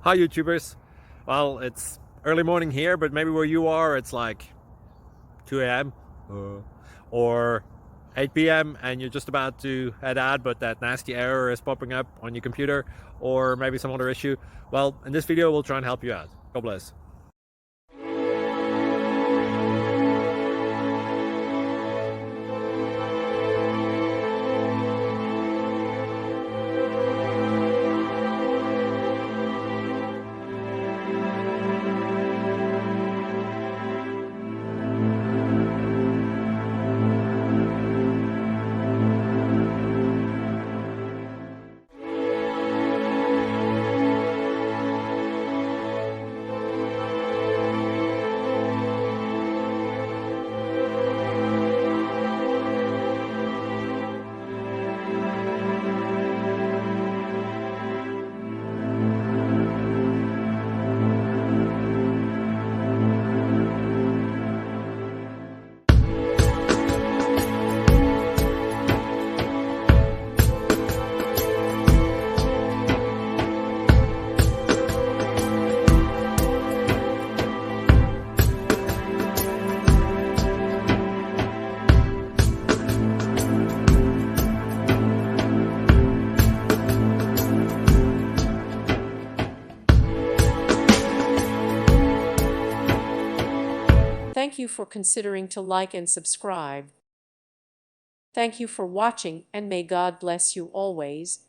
Hi YouTubers. Well, it's early morning here, but maybe where you are it's like 2 a.m. Or 8 p.m. and you're just about to head out, but that nasty error is popping up on your computer, or maybe some other issue. Well, in this video we'll try and help you out. God bless. Thank you for considering to like and subscribe. Thank you for watching, and may God bless you always.